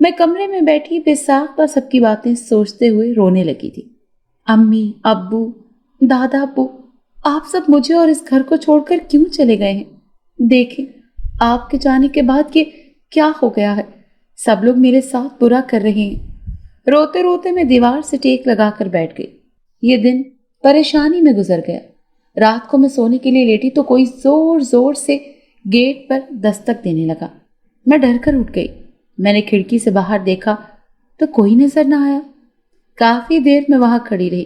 میں کمرے میں بیٹھی بے ساختہ سب کی باتیں سوچتے ہوئے رونے لگی تھی۔ امی، ابو، دادا، ابو، آپ سب مجھے اور اس گھر کو چھوڑ کر کیوں چلے گئے ہیں؟ دیکھیں، آپ کے جانے کے بعد یہ کیا ہو گیا ہے؟ سب لوگ میرے ساتھ برا کر رہے ہیں۔ روتے روتے میں دیوار سے ٹیک لگا کر بیٹھ گئی۔ یہ دن پریشانی میں گزر گیا۔ رات کو میں سونے کے لیے لیٹی تو کوئی زور زور سے گیٹ پر دستک دینے لگا۔ میں ڈر کر اٹھ گئی۔ میں نے کھڑکی سے باہر دیکھا تو کوئی نظر نہ آیا۔ کافی دیر میں وہاں کھڑی رہی۔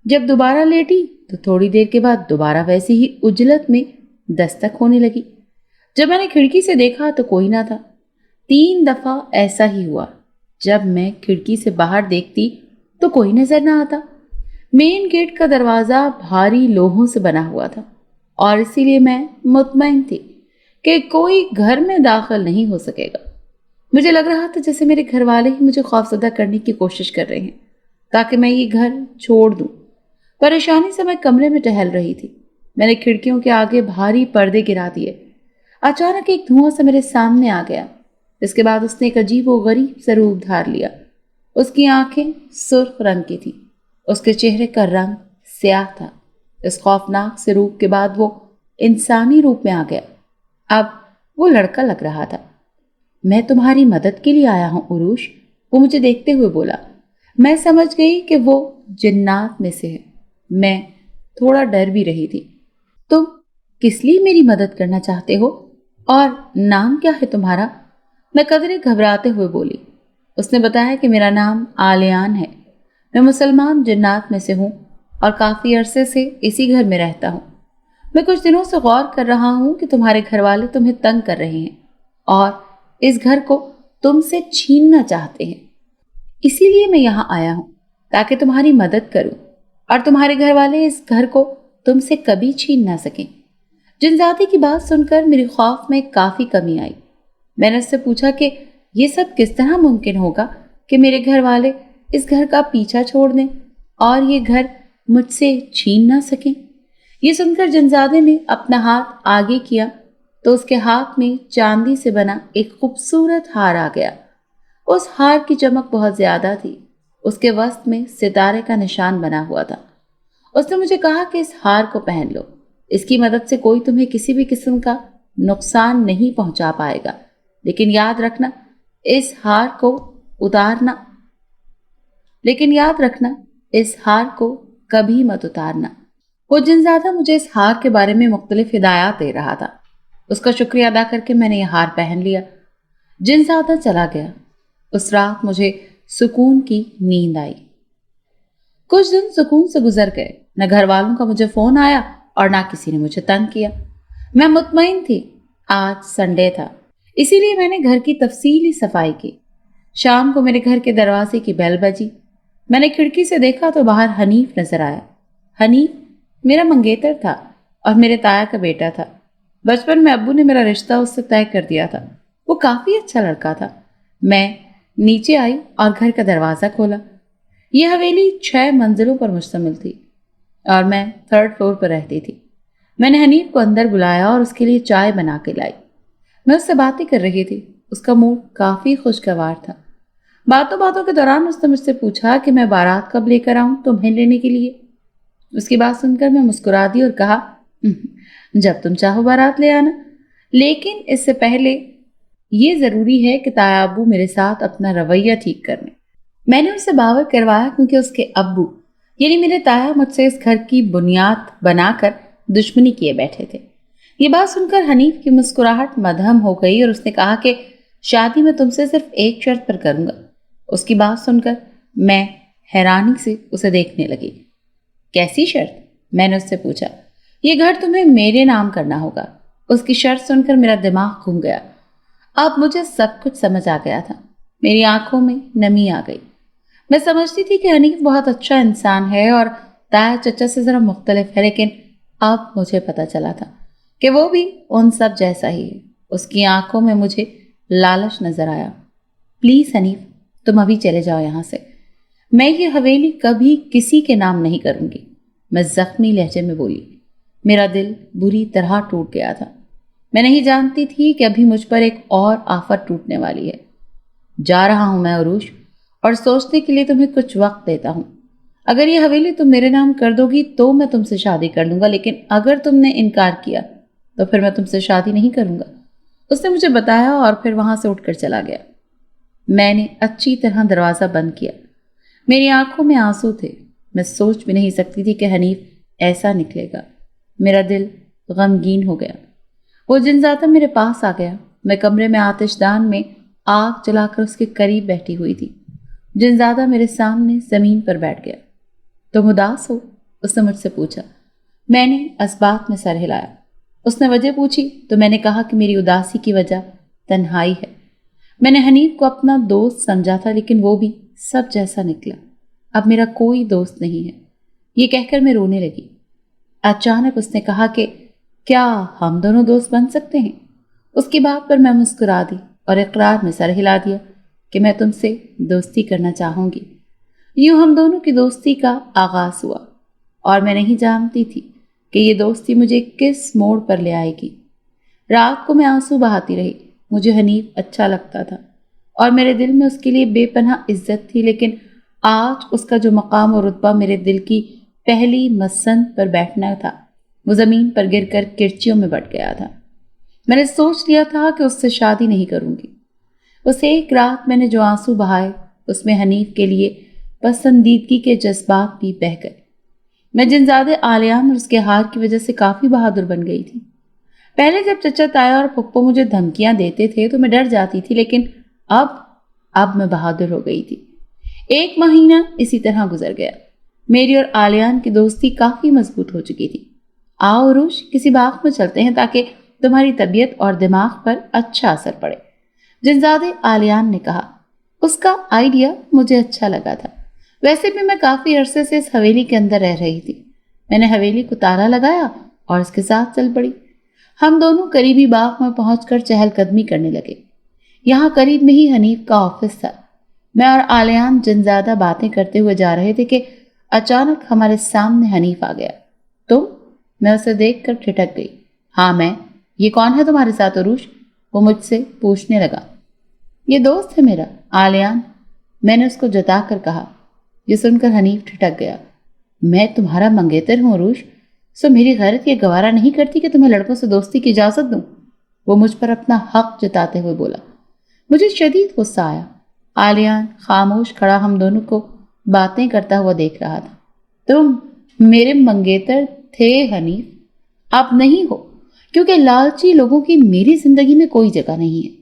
جب دوبارہ لیٹی تو تھوڑی دیر کے بعد دوبارہ ویسی ہی اجلت میں دستک ہونے لگی۔ جب میں نے کھڑکی سے دیکھا تو کوئی نہ تھا۔ 3 دفعہ ایسا ہی ہوا۔ جب میں کھڑکی سے باہر دیکھتی تو کوئی نظر نہ آتا۔ مین گیٹ کا دروازہ بھاری لوہوں سے بنا ہوا تھا اور اسی لیے میں مطمئن تھی کہ کوئی گھر میں داخل نہیں ہو سکے گا۔ مجھے لگ رہا تھا جیسے میرے گھر والے ہی مجھے خوفزدہ کرنے کی کوشش کر رہے ہیں تاکہ میں یہ گھر چھوڑ دوں۔ پریشانی سے میں کمرے میں ٹہل رہی تھی۔ میں نے کھڑکیوں کے آگے بھاری پردے گرا دیے۔ اچانک ایک دھواں سے میرے سامنے آ گیا۔ اس کے بعد اس نے ایک عجیب و غریب سا روپ دھار لیا۔ اس کی آنکھیں سرخ رنگ کی تھی۔ اس کے چہرے کا رنگ سیاہ تھا۔ اس خوفناک سے روپ کے بعد وہ انسانی روپ میں آ گیا۔ اب وہ لڑکا لگ رہا تھا۔ میں تمہاری مدد کے لیے آیا ہوں عروش، وہ مجھے دیکھتے ہوئے بولا۔ میں سمجھ گئی کہ وہ جنات میں سے ہے۔ میں تھوڑا ڈر بھی رہی تھی۔ تم کس لیے میری مدد کرنا چاہتے ہو اور نام کیا ہے تمہارا؟ میں قدرے گھبراتے ہوئے بولی۔ اس نے بتایا کہ میرا نام آلیان ہے۔ میں مسلمان جنات میں سے ہوں اور کافی عرصے سے اسی گھر میں رہتا ہوں۔ میں کچھ دنوں سے غور کر رہا ہوں کہ تمہارے گھر والے تمہیں تنگ کر رہے ہیں اور اس گھر کو تم سے چھیننا چاہتے ہیں۔ اسی لیے میں یہاں آیا ہوں تاکہ تمہاری مدد کروں اور تمہارے گھر والے اس گھر کو تم سے کبھی چھین نہ سکیں۔ جنزادی کی بات سن کر میرے خوف میں کافی کمی آئی۔ میں نے اس سے پوچھا کہ یہ سب کس طرح ممکن ہوگا کہ میرے گھر والے اس گھر کا پیچھا چھوڑ دیں اور یہ گھر مجھ سے چھین نہ سکیں۔ یہ سن کر جنزادے نے اپنا ہاتھ آگے کیا تو اس کے ہاتھ میں چاندی سے بنا ایک خوبصورت ہار آ گیا۔ اس ہار کی چمک بہت زیادہ تھی۔ اس کے وسط میں ستارے کا نشان بنا ہوا تھا۔ اس نے مجھے کہا کہ اس ہار کو پہن لو۔ اس کی مدد سے کوئی تمہیں کسی بھی قسم کا نقصان نہیں پہنچا پائے گا، لیکن یاد رکھنا اس ہار کو کبھی مت اتارنا۔ وہ جنزادہ مجھے اس ہار کے بارے میں مختلف ہدایات دے رہا تھا۔ اس کا شکریہ ادا کر کے میں نے یہ ہار پہن لیا۔ جنزادہ چلا گیا۔ اس رات مجھے سکون کی نیند آئی۔ کچھ دن سکون سے گزر گئے۔ نہ گھر والوں کا مجھے فون آیا اور نہ کسی نے مجھے تنگ کیا۔ میں مطمئن تھی۔ آج سنڈے تھا، اسی لیے میں نے گھر کی تفصیلی صفائی کی۔ شام کو میرے گھر کے دروازے کی بیل بجی۔ میں نے کھڑکی سے دیکھا تو باہر حنیف نظر آیا۔ حنیف میرا منگیتر تھا اور میرے تایا کا بیٹا تھا۔ بچپن میں ابو نے میرا رشتہ اس سے طے کر دیا تھا۔ وہ کافی اچھا لڑکا تھا۔ میں نیچے آئی اور گھر کا دروازہ کھولا۔ یہ حویلی 6 منزلوں پر مشتمل تھی اور میں 3rd فلور پر رہتی تھی۔ میں نے حنیف کو اندر بلایا اور اس کے لیے چائے بنا کے لائی۔ میں اس سے باتیں کر رہی تھی۔ اس کا موڈ کافی خوشگوار تھا۔ باتوں باتوں کے دوران اس نے مجھ سے پوچھا کہ میں بارات کب لے کر آؤں تمہیں لینے کے لیے۔ اس کی بات سن کر میں مسکرا دی اور کہا، جب تم چاہو بارات لے آنا، لیکن اس سے پہلے یہ ضروری ہے کہ تایا ابو میرے ساتھ اپنا رویہ ٹھیک کر لیں۔ میں نے اسے باور کروایا کیونکہ اس کے ابو یعنی میرے تایا مجھ سے اس گھر کی بنیاد بنا کر دشمنی کیے بیٹھے تھے۔ یہ بات سن کر حنیف کی مسکراہٹ مدھم ہو گئی اور اس نے کہا کہ شادی میں تم سے صرف ایک شرط پر کروں گا۔ اس کی بات سن کر میں حیرانی سے اسے دیکھنے لگی۔ کیسی شرط؟ میں نے اس سے پوچھا۔ یہ گھر تمہیں میرے نام کرنا ہوگا۔ اس کی شرط سن کر میرا دماغ گھوم گیا۔ اب مجھے سب کچھ سمجھ آ گیا تھا۔ میری آنکھوں میں نمی آ گئی۔ میں سمجھتی تھی کہ حنیف بہت اچھا انسان ہے اور تایا چچا سے ذرا مختلف ہے، لیکن اب مجھے پتا چلا تھا کہ وہ بھی ان سب جیسا ہی ہے۔ اس کی آنکھوں میں مجھے لالچ نظر آیا۔ پلیز حنیف، تم ابھی چلے جاؤ یہاں سے۔ میں یہ حویلی کبھی کسی کے نام نہیں کروں گی، میں زخمی لہجے میں بولی۔ میرا دل بری طرح ٹوٹ گیا تھا۔ میں نہیں جانتی تھی کہ ابھی مجھ پر ایک اور آفت ٹوٹنے والی ہے۔ جا رہا ہوں میں عروج، اور سوچنے کے لیے تمہیں کچھ وقت دیتا ہوں۔ اگر یہ حویلی تم میرے نام کر دو گی تو میں تم سے شادی کر لوں گا، لیکن اگر تم نے انکار کیا تو پھر میں تم سے شادی نہیں کروں گا۔ اس نے مجھے بتایا اور پھر وہاں سے اٹھ کر چلا گیا۔ میں نے اچھی طرح دروازہ بند کیا۔ میری آنکھوں میں آنسو تھے۔ میں سوچ بھی نہیں سکتی تھی کہ حنیف ایسا نکلے گا۔ میرا دل غمگین ہو گیا۔ وہ جنزادہ میرے پاس آ گیا۔ میں کمرے میں آتش دان میں آگ جلا کر اس کے قریب بیٹھی ہوئی تھی۔ جنزادہ میرے سامنے زمین پر بیٹھ گیا۔ تم اداس ہو؟ اس نے مجھ سے پوچھا۔ میں نے اسبات میں سر ہلایا۔ اس نے وجہ پوچھی تو میں نے کہا کہ میری اداسی کی وجہ تنہائی ہے۔ میں نے حنیف کو اپنا دوست سمجھا تھا، لیکن وہ بھی سب جیسا نکلا۔ اب میرا کوئی دوست نہیں ہے۔ یہ کہہ کر میں رونے لگی۔ اچانک اس نے کہا کہ کیا ہم دونوں دوست بن سکتے ہیں؟ اس کی بات پر میں مسکرا دی اور اقرار میں سر ہلا دیا کہ میں تم سے دوستی کرنا چاہوں گی۔ یوں ہم دونوں کی دوستی کا آغاز ہوا، اور میں نہیں جانتی تھی کہ یہ دوستی مجھے کس موڑ پر لے آئے گی۔ رات کو میں آنسو بہاتی رہی۔ مجھے حنیف اچھا لگتا تھا اور میرے دل میں اس کے لیے بے پناہ عزت تھی، لیکن آج اس کا جو مقام اور رتبہ میرے دل کی پہلی مسند پر بیٹھنا تھا، وہ زمین پر گر کر کرچیوں میں بٹ گیا تھا۔ میں نے سوچ لیا تھا کہ اس سے شادی نہیں کروں گی۔ اس ایک رات میں نے جو آنسو بہائے، اس میں حنیف کے لیے پسندیدگی کے جذبات بھی بہہ گئے۔ میں جنزادے آلیان اور اس کے ہار کی وجہ سے کافی بہادر بن گئی تھی۔ پہلے جب چچا تایا اور پھپھو مجھے دھمکیاں دیتے تھے تو میں ڈر جاتی تھی، لیکن اب میں بہادر ہو گئی تھی۔ ایک مہینہ اسی طرح گزر گیا۔ میری اور آلیان کی دوستی کافی مضبوط ہو چکی تھی۔ آؤ عروج، کسی باغ میں چلتے ہیں تاکہ تمہاری طبیعت اور دماغ پر اچھا اثر پڑے، جنزادے آلیان نے کہا۔ اس کا آئیڈیا مجھے اچھا لگا تھا۔ ویسے بھی میں کافی عرصے سے اس حویلی کے اندر رہ رہی تھی۔ میں نے حویلی کو تالا لگایا اور اس کے ساتھ چل پڑی۔ ہم دونوں قریبی باغ میں پہنچ کر چہل قدمی کرنے لگے۔ یہاں قریب میں ہی حنیف کا آفس تھا۔ میں اور آلیان جنزادہ باتیں کرتے ہوئے جا رہے تھے کہ اچانک ہمارے سامنے حنیف آ گیا۔ تم؟ میں اسے دیکھ کر ٹھٹک گئی۔ ہاں میں۔ یہ کون ہے تمہارے ساتھ عروج؟ وہ مجھ سے پوچھنے لگا۔ یہ دوست ہے میرا، آلیان، میں نے اس کو جتا کر کہا۔ یہ سن کر حنیف ٹھٹک گیا۔ میں تمہارا منگیتر ہوں عروج، سو میری غیرت یہ گوارا نہیں کرتی کہ تمہیں لڑکوں سے دوستی کی اجازت دوں۔ وہ مجھ پر اپنا حق جتاتے ہوئے بولا۔ مجھے شدید غصہ آیا۔ آلیان خاموش کھڑا ہم دونوں کو باتیں کرتا ہوا دیکھ رہا تھا۔ تم میرے منگیتر تھے حنیف، اب نہیں ہو، کیونکہ لالچی لوگوں کی میری زندگی میں کوئی جگہ نہیں ہے۔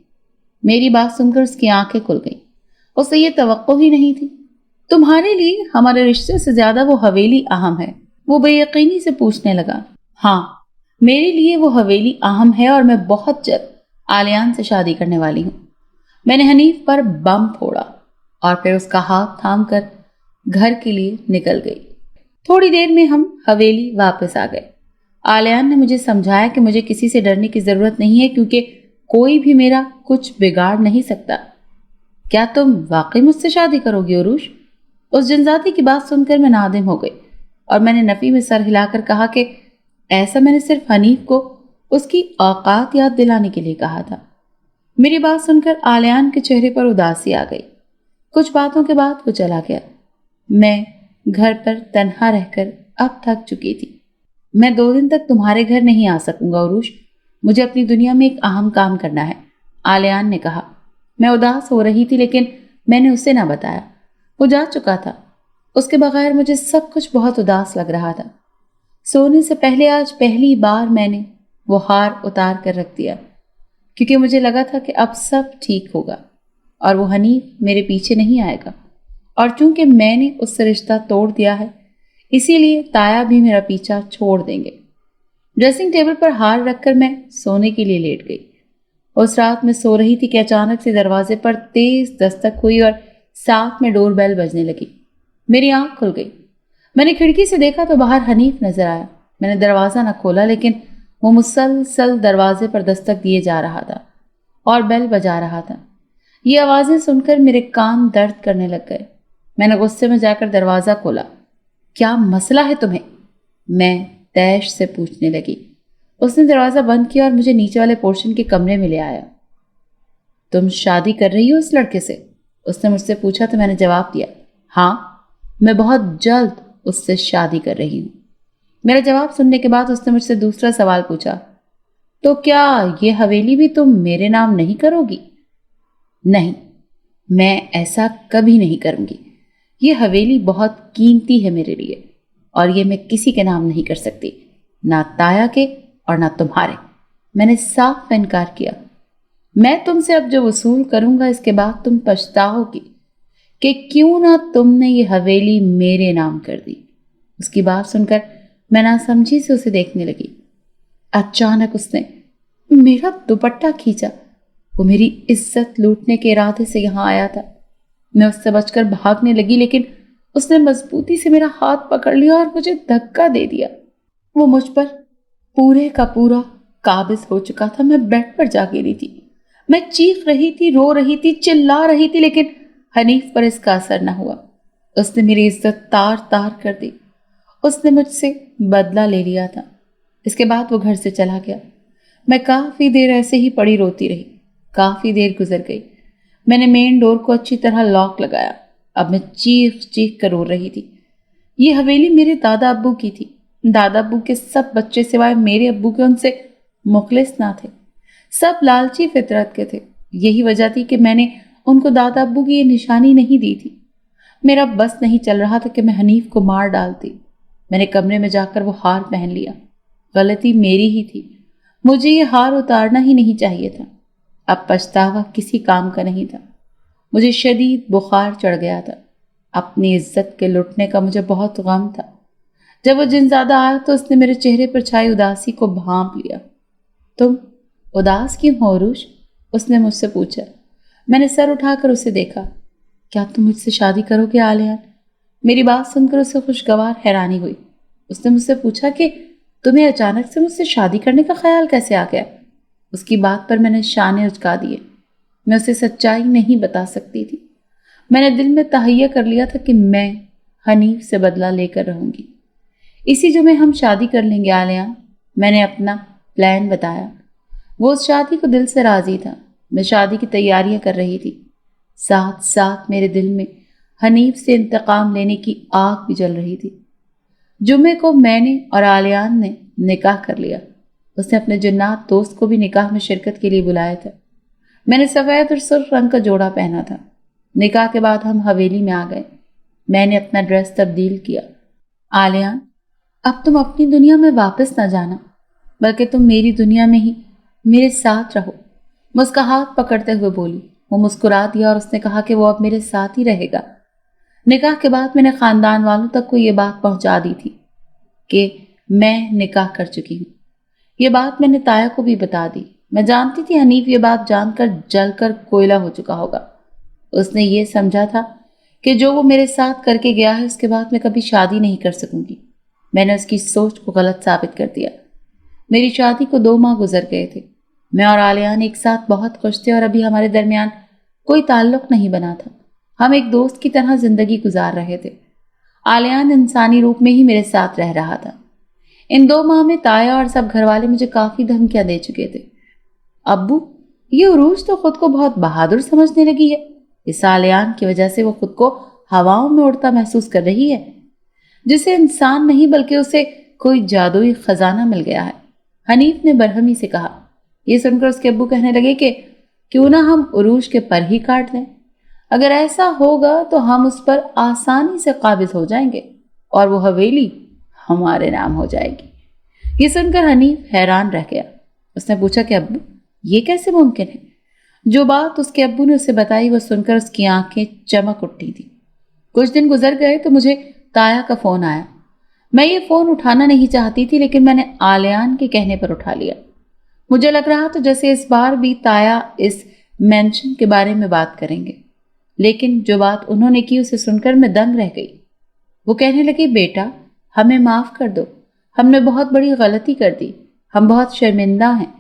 میری بات سن کر اس کی آنکھیں کھل گئیں۔ اسے یہ توقع ہی نہیں تھی۔ تمہارے لیے ہمارے رشتے سے زیادہ وہ حویلی اہم ہے، وہ بے یقینی سے پوچھنے لگا۔ ہاں، میرے لیے وہ حویلی اہم ہے اور میں بہت جلد آلیان سے شادی کرنے والی ہوں۔ میں نے حنیف پر بم پھوڑا اور پھر اس کا ہاتھ تھام کر گھر کے لیے نکل گئی۔ تھوڑی دیر میں ہم حویلی واپس آ گئے۔ آلیان نے مجھے سمجھایا کہ مجھے کسی سے ڈرنے کی ضرورت نہیں ہے، کیونکہ کوئی بھی میرا کچھ بگاڑ نہیں سکتا۔ کیا تم واقعی مجھ سے شادی کرو گی عروج؟ اس جنزاتی کی بات سن کر میں نادم ہو گئی اور میں نے نفی میں سر ہلا کر کہا کہ ایسا میں نے صرف حنیف کو اس کی اوقات یاد دلانے کے لیے کہا تھا۔ میری بات سن کر آلیان کے چہرے پر اداسی آ گئی۔ کچھ باتوں کے بعد وہ چلا گیا۔ میں گھر پر تنہا رہ کر اب تھک چکی تھی۔ میں 2 دن تک تمہارے گھر نہیں آ سکوں گا عروج، مجھے اپنی دنیا میں ایک اہم کام کرنا ہے، آلیان نے کہا۔ میں اداس ہو رہی تھی، لیکن میں نے اسے نہ بتایا۔ وہ جا چکا تھا۔ اس کے بغیر مجھے سب کچھ بہت اداس لگ رہا تھا۔ سونے سے پہلے آج پہلی بار میں نے وہ ہار اتار کر رکھ دیا، کیونکہ مجھے لگا تھا کہ اب سب ٹھیک ہوگا اور وہ حنیف میرے پیچھے نہیں آئے گا، اور چونکہ میں نے اس سے رشتہ توڑ دیا ہے، اسی لیے تایا بھی میرا پیچھا چھوڑ دیں گے۔ ڈریسنگ ٹیبل پر ہار رکھ کر میں سونے کے لیے لیٹ گئی۔ اس رات میں سو رہی تھی کہ اچانک سے دروازے پر تیز دستک ہوئی اور ساتھ میں ڈور بیل بجنے لگی۔ میری آنکھ کھل گئی۔ میں نے کھڑکی سے دیکھا تو باہر حنیف نظر آیا۔ میں نے دروازہ نہ کھولا، لیکن وہ مسلسل دروازے پر دستک دیے جا رہا تھا اور بیل بجا رہا تھا۔ یہ آوازیں سن کر میرے کان درد کرنے لگ گئے۔ میں نے غصے میں جا کر دروازہ کھولا۔ کیا مسئلہ ہے تمہیں؟ میں تیش سے پوچھنے لگی۔ اس نے دروازہ بند کیا اور مجھے نیچے والے پورشن کے کمرے میں لے آیا۔ تم شادی کر رہی ہو اس لڑکے سے؟ اس نے مجھ سے پوچھا تو میں نے جواب دیا، ہاں میں بہت جلد اس سے شادی کر رہی ہوں۔ میرا جواب سننے کے بعد اس نے مجھ سے دوسرا سوال پوچھا، تو کیا یہ حویلی بھی تم میرے نام نہیں کرو گی؟ نہیں، میں ایسا کبھی نہیں کروں گی۔ یہ حویلی بہت قیمتی ہے میرے لیے، اور یہ میں کسی کے نام نہیں کر سکتی، نہ تایا کے اور نہ تمہارے۔ میں نے صاف انکار کیا۔ میں تم سے اب جو وصول کروں گا اس کے بعد تم پچھتاؤ گی کہ کیوں نہ تم نے یہ حویلی میرے نام کر دی۔ اس کی بات سن کر میں ناسمجھی سے اسے دیکھنے لگی۔ اچانک اس نے میرا دوپٹہ کھینچا۔ وہ میری عزت لوٹنے کے ارادے سے یہاں آیا تھا۔ میں اس سے بچ کر بھاگنے لگی، لیکن اس نے مضبوطی سے میرا ہاتھ پکڑ لیا اور مجھے دھکا دے دیا۔ وہ مجھ پر پورے کا پورا قابض ہو چکا تھا۔ میں بیڈ پر جا گری تھی۔ میں چیخ رہی تھی، رو رہی تھی، چلا رہی تھی، لیکن حنیف پر اس کا اثر نہ ہوا۔ اس نے میری عزت تار تار کر دی۔ اس نے مجھ سے بدلہ لے لیا تھا۔ اس کے بعد وہ گھر سے چلا گیا۔ میں کافی دیر ایسے ہی پڑی روتی رہی۔ کافی دیر گزر گئی۔ میں نے مین ڈور کو اچھی طرح لاک لگایا۔ اب میں چیخ چیخ کر رو رہی تھی۔ یہ حویلی میرے دادا ابو کی تھی۔ دادا ابو کے سب بچے سوائے میرے ابو کے ان سے مخلص نہ تھے۔ سب لالچی فطرت کے تھے۔ یہی وجہ تھی کہ میں نے ان کو دادا ابو کی یہ نشانی نہیں دی تھی۔ میرا بس نہیں چل رہا تھا کہ میں حنیف کو مار ڈالتی۔ میں نے کمرے میں جا کر وہ ہار پہن لیا۔ غلطی میری ہی تھی۔ مجھے یہ ہار اتارنا ہی نہیں چاہیے تھا۔ اب پچھتاوا کسی کام کا نہیں تھا۔ مجھے شدید بخار چڑھ گیا تھا۔ اپنی عزت کے لٹنے کا مجھے بہت غم تھا۔ جب وہ جنزادہ آیا تو اس نے میرے چہرے پر چھائی اداسی کو بھانپ لیا۔ تم اداس کیوں ہو عروج؟ اس نے مجھ سے پوچھا۔ میں نے سر اٹھا کر اسے دیکھا۔ کیا تم مجھ سے شادی کرو گے عالیان؟ میری بات سن کر اسے خوشگوار حیرانی ہوئی۔ اس نے مجھ سے پوچھا کہ تمہیں اچانک سے مجھ سے شادی کرنے کا خیال کیسے آ گیا؟ اس کی بات پر میں نے شانے اچکا دیے۔ میں اسے سچائی نہیں بتا سکتی تھی۔ میں نے دل میں تہیہ کر لیا تھا کہ میں حنیف سے بدلہ لے کر رہوں گی۔ اسی جمعے ہم شادی کر لیں گے عالیان۔ میں نے اپنا پلان بتایا۔ وہ اس شادی کو دل سے راضی تھا۔ میں شادی کی تیاریاں کر رہی تھی۔ ساتھ ساتھ میرے دل میں حنیف سے انتقام لینے کی آگ بھی جل رہی تھی۔ جمعے کو میں نے اور عالیان نے نکاح کر لیا۔ اس نے اپنے جنات دوست کو بھی نکاح میں شرکت کے لیے بلایا تھا۔ میں نے سفید اور سرخ رنگ کا جوڑا پہنا تھا۔ نکاح کے بعد ہم حویلی میں آ گئے۔ میں نے اپنا ڈریس تبدیل کیا۔ عالیان، اب تم اپنی دنیا میں واپس نہ جانا، بلکہ تم میری دنیا میں ہی میرے ساتھ رہو۔ میں اس کا ہاتھ پکڑتے ہوئے بولی۔ وہ مسکرا دیا اور اس نے کہا کہ وہ اب میرے ساتھ ہی رہے گا۔ نکاح کے بعد میں نے خاندان والوں تک کو یہ بات پہنچا دی تھی کہ میں نکاح کر چکی ہوں۔ یہ بات میں نے تایا کو بھی بتا دی۔ میں جانتی تھی حنیف یہ بات جان کر جل کر کوئلہ ہو چکا ہوگا۔ اس نے یہ سمجھا تھا کہ جو وہ میرے ساتھ کر کے گیا ہے اس کے بعد میں کبھی شادی نہیں کر سکوں گی۔ میں نے اس کی سوچ کو غلط ثابت کر دیا۔ میری شادی کو 2 ماہ گزر گئے تھے۔ میں اور عالیان ایک ساتھ بہت خوش تھے اور ابھی ہمارے درمیان کوئی تعلق نہیں بنا تھا۔ ہم ایک دوست کی طرح زندگی گزار رہے تھے۔ عالیان انسانی روپ میں ہی میرے ساتھ رہ رہا تھا۔ ان 2 ماہ میں تایا اور سب گھر والے مجھے کافی دھمکیاں دے چکے تھے۔ ابو، یہ عروج تو خود کو بہت بہادر سمجھنے لگی ہے۔ اس عالیان کی وجہ سے وہ خود کو ہواؤں میں اڑتا محسوس کر رہی ہے، جسے انسان نہیں بلکہ اسے کوئی جادوئی خزانہ مل گیا ہے۔ حنیف نے برہمی سے کہا۔ یہ سن کر اس کے ابو کہنے لگے کہ کیوں نہ ہم عروج کے پر ہی کاٹ دیں۔ اگر ایسا ہوگا تو ہم اس پر آسانی سے قابض ہو جائیں گے اور وہ حویلی ہمارے نام ہو جائے گی۔ یہ سن کر حنیف حیران رہ گیا۔ اس نے پوچھا کہ ابو، یہ کیسے ممکن ہے؟ جو بات اس کے ابو نے اسے بتائی وہ سن کر اس کی آنکھیں چمک اٹھی تھی۔ کچھ دن گزر گئے تو مجھے تایا کا فون آیا۔ میں یہ فون اٹھانا نہیں چاہتی تھی، لیکن میں نے عالیان کے کہنے پر اٹھا لیا۔ مجھے لگ رہا تھا جیسے اس بار بھی تایا اس مینشن کے بارے میں بات کریں گے، لیکن جو بات انہوں نے کی اسے سن کر میں دنگ رہ گئی۔ وہ کہنے لگے، بیٹا ہمیں معاف کر دو، ہم نے بہت بڑی غلطی کر دی، ہم بہت شرمندہ ہیں،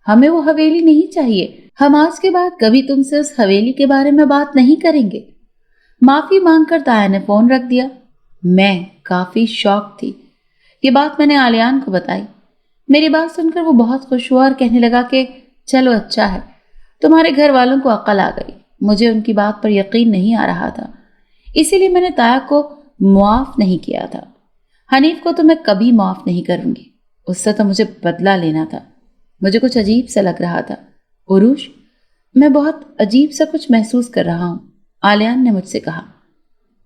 ہمیں وہ حویلی نہیں چاہیے، ہم آج کے بعد کبھی تم سے اس حویلی کے بارے میں بات نہیں کریں گے۔ معافی مانگ کر تایا نے فون رکھ دیا۔ میں کافی شاک تھی۔ یہ بات میں نے عالیان کو بتائی۔ میری بات سن کر وہ بہت خوش ہوا اور کہنے لگا کہ چلو اچھا ہے، تمہارے گھر والوں کو عقل آ گئی. مجھے ان کی بات پر یقین نہیں آ رہا تھا، اسی لیے میں نے تایا کو معاف نہیں کیا تھا. حنیف کو تو میں کبھی معاف نہیں کروں گی، اس سے تو مجھے بدلہ لینا تھا. مجھے کچھ عجیب سا لگ رہا تھا. عروش، میں بہت عجیب سا کچھ محسوس کر رہا ہوں، آلیان نے مجھ سے کہا.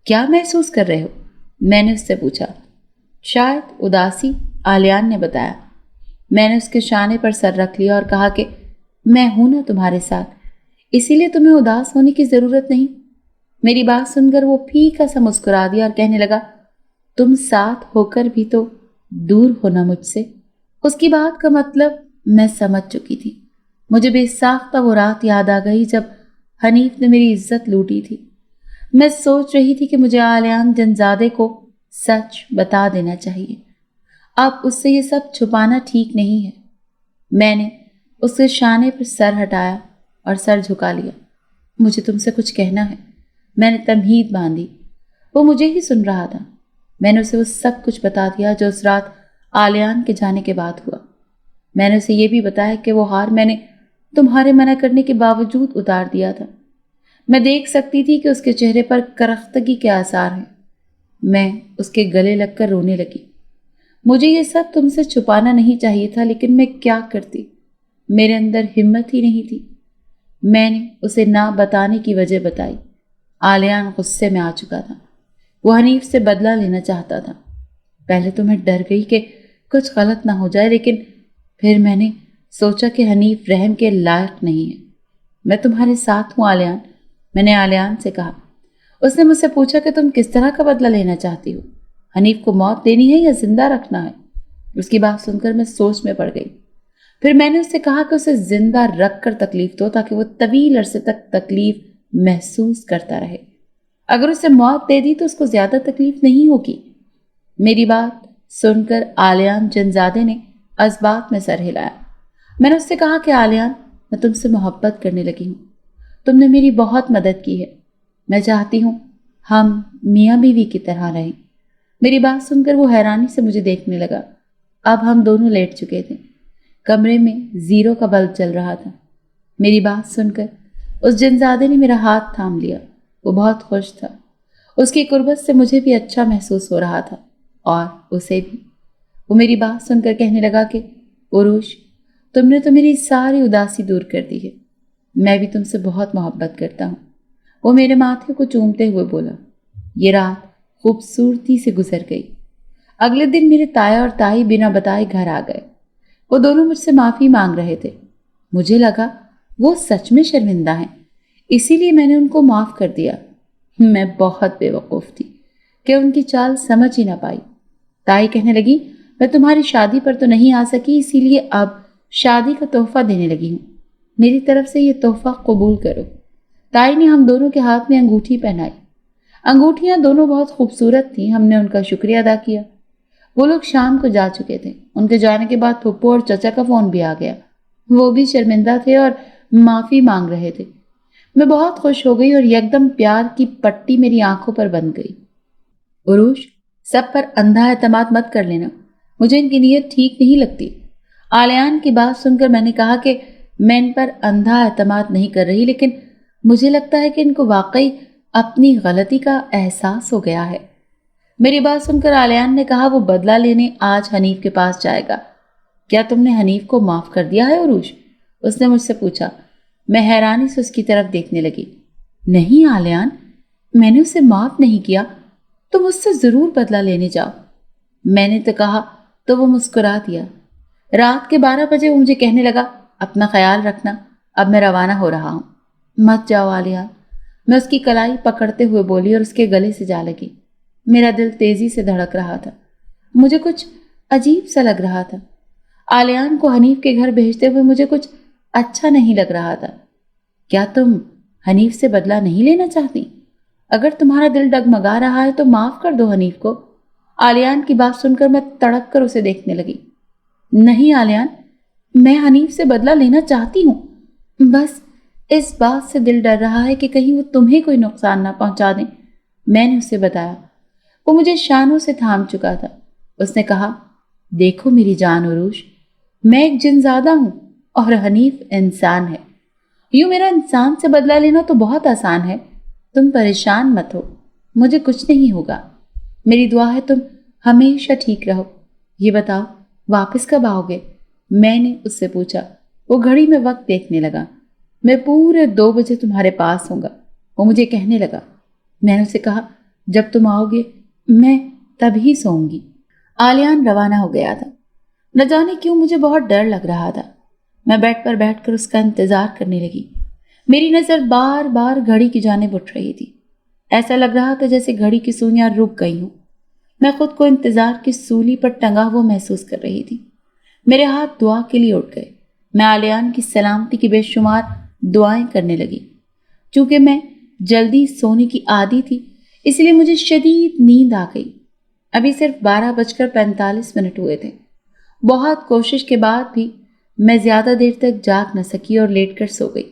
کیا محسوس کر رہے ہو؟ میں نے اس سے پوچھا. شاید اداسی، آلیان نے بتایا. میں نے اس کے شانے پر سر رکھ لیا اور کہا کہ میں ہوں نا تمہارے ساتھ، اسی لیے تمہیں اداس ہونے کی ضرورت نہیں. میری بات سن کر وہ پھیکا سا مسکرا دیا اور کہنے لگا، تم ساتھ ہو کر بھی تو دور ہونا مجھ سے. اس کی بات کا مطلب میں سمجھ چکی تھی. مجھے بے ساختہ وہ رات یاد آ گئی جب حنیف نے میری عزت لوٹی تھی. میں سوچ رہی تھی کہ مجھے آلیان جنزادے کو سچ بتا دینا چاہیے. اب اس سے یہ سب چھپانا ٹھیک نہیں ہے. میں نے اس کے شانے پر سر ہٹایا اور سر جھکا لیا. مجھے تم سے کچھ کہنا ہے. میں نے تمہید باندھی. وہ مجھے ہی سن رہا تھا. میں نے اسے وہ سب کچھ بتا دیا جو اس رات آلیان کے جانے کے بعد ہوا. میں نے اسے یہ بھی بتایا کہ وہ ہار میں نے تمہارے منع کرنے کے باوجود اتار دیا تھا. میں دیکھ سکتی تھی کہ اس کے چہرے پر کرختگی کے آثار ہیں. میں اس کے گلے لگ کر رونے لگی. مجھے یہ سب تم سے چھپانا نہیں چاہیے تھا، لیکن میں کیا کرتی؟ میرے اندر ہمت ہی نہیں تھی. میں نے اسے نہ بتانے کی وجہ بتائی. آلیان غصے میں آ چکا تھا. وہ حنیف سے بدلہ لینا چاہتا تھا. پہلے تو میں ڈر گئی کہ کچھ غلط نہ ہو جائے، لیکن پھر میں نے سوچا کہ حنیف رحم کے لائق نہیں ہے. میں تمہارے ساتھ ہوں آلیان، میں نے آلیان سے کہا. اس نے مجھ سے پوچھا کہ تم کس طرح کا بدلہ لینا چاہتی ہو؟ حنیف کو موت دینی ہے یا زندہ رکھنا ہے؟ اس کی بات سن کر میں سوچ میں پڑ گئی. پھر میں نے اس سے کہا کہ اسے زندہ رکھ کر تکلیف دو تاکہ وہ طویل عرصے تک تکلیف محسوس کرتا رہے. اگر اسے موت دے دی تو اس کو زیادہ تکلیف نہیں ہوگی. میری بات سن کر آلیان جنزادے نے اسبات میں سر ہلایا. میں نے اس سے کہا کہ آلیان، میں تم سے محبت کرنے لگی ہوں. تم نے میری بہت مدد کی ہے. میں چاہتی ہوں ہم میاں بیوی کی طرح رہیں. میری بات سن کر وہ حیرانی سے مجھے دیکھنے لگا. اب ہم دونوں لیٹ چکے تھے. کمرے میں زیرو کا بلب چل رہا تھا. میری بات سن کر اس جنزادے نے میرا ہاتھ تھام لیا. وہ بہت خوش تھا. اس کی قربت سے مجھے بھی اچھا محسوس ہو رہا تھا اور اسے بھی. وہ میری بات سن کر کہنے لگا کہ عروش، تم نے تو میری ساری اداسی دور کر دی ہے. میں بھی تم سے بہت محبت کرتا ہوں. وہ میرے ماتھے کو چومتے ہوئے بولا. یہ رات خوبصورتی سے گزر گئی. اگلے دن میرے تایا اور تائی بنا بتائے گھر آ گئے. وہ دونوں مجھ سے معافی مانگ رہے تھے. مجھے لگا وہ سچ میں شرمندہ ہیں، اسی لیے میں نے ان کو معاف کر دیا. میں بہت بے وقوف تھی کہ ان کی چال سمجھ ہی نہ پائی. تائی کہنے لگی، میں تمہاری شادی پر تو نہیں آ سکی، اسی لیے اب شادی کا تحفہ دینے لگی ہوں. میری طرف سے یہ تحفہ قبول کرو. تائی نے ہم دونوں کے ہاتھ میں انگوٹھی پہنائی. انگوٹھیاں دونوں بہت خوبصورت تھیں. ہم نے ان کا شکریہ ادا کیا. وہ لوگ شام کو جا چکے تھے. ان کے جانے کے بعد پھپھو اور چچا کا فون بھی آ گیا. وہ بھی شرمندہ تھے اور معافی مانگ رہے تھے. میں بہت خوش ہو گئی اور یکدم پیار کی پٹی میری آنکھوں پر بند گئی. عروش، سب پر اندھا اعتماد مت کر لینا. مجھے ان کی نیت ٹھیک نہیں لگتی. آلیان کی بات سن کر میں نے کہا کہ میں ان پر اندھا اعتماد نہیں کر رہی، لیکن مجھے لگتا ہے کہ ان کو واقعی اپنی غلطی کا احساس ہو گیا ہے. میری بات سن کر آلیان نے کہا، وہ بدلہ لینے آج حنیف کے پاس جائے گا. کیا تم نے حنیف کو معاف کر دیا ہے عروش؟ اس نے مجھ سے پوچھا. میں حیرانی سے اس کی طرف دیکھنے لگی. نہیں آلیان، میں نے اسے معاف نہیں کیا. تم اس سے ضرور بدلہ لینے جاؤ. میں نے تو کہا تو وہ مسکرا دیا. رات کے 12 بجے وہ مجھے کہنے لگا، اپنا خیال رکھنا، اب میں روانہ ہو رہا ہوں. مت جاؤ آلیان. میں اس کی کلائی پکڑتے ہوئے بولی اور اس کے گلے سے جا لگی. میرا دل تیزی سے دھڑک رہا تھا. مجھے کچھ عجیب سا لگ رہا تھا. آلیان کو حنیف کے گھر بھیجتے ہوئے مجھے کچھ اچھا نہیں لگ رہا تھا. کیا تم حنیف سے بدلہ نہیں لینا چاہتی؟ اگر تمہارا دل ڈگمگا رہا ہے تو معاف کر دو حنیف کو. آلیان کی بات سن کر میں تڑپ کر اسے دیکھنے لگی. نہیں آلیان، میں حنیف سے بدلہ لینا چاہتی ہوں. بس اس بات سے دل ڈر رہا ہے کہ کہیں وہ تمہیں کوئی نقصان نہ پہنچا دیں. میں نے اسے بتایا. وہ مجھے شانوں سے تھام چکا تھا. اس نے کہا، دیکھو میری جان عروش، میں ایک جنزادہ ہوں اور حنیف انسان ہے. یوں میرا انسان سے بدلہ لینا تو بہت آسان ہے. تم پریشان مت ہو, مجھے کچھ نہیں ہوگا. میری دعا ہے تم ہمیشہ ٹھیک رہو. یہ بتاؤ واپس کب آؤ گے؟ میں نے اس سے پوچھا. وہ گھڑی میں وقت دیکھنے لگا. میں پورے 2 بجے تمہارے پاس ہوں گا, وہ مجھے کہنے لگا. میں نے اسے کہا جب تم آؤ گے میں تب ہی سوؤں گی. آلیان روانہ ہو گیا تھا. نہ جانے کیوں مجھے بہت ڈر لگ رہا تھا. میں بیڈ پر بیٹھ کر اس کا انتظار کرنے لگی. میری نظر بار بار گھڑی کی جانب اٹھ رہی تھی. ایسا لگ رہا تھا جیسے گھڑی کی سوئیاں رک گئی ہوں. میں خود کو انتظار کی سولی پر ٹنگا ہوا محسوس کر رہی تھی. میرے ہاتھ دعا کے لیے اٹھ گئے. میں آلیان کی سلامتی کی بے شمار دعائیں کرنے لگی. چونکہ میں جلدی سونے کی عادی تھی اس لیے مجھے شدید نیند آ گئی. ابھی صرف 12:45 ہوئے تھے. بہت کوشش کے بعد بھی میں زیادہ دیر تک جاگ نہ سکی اور لیٹ کر سو گئی.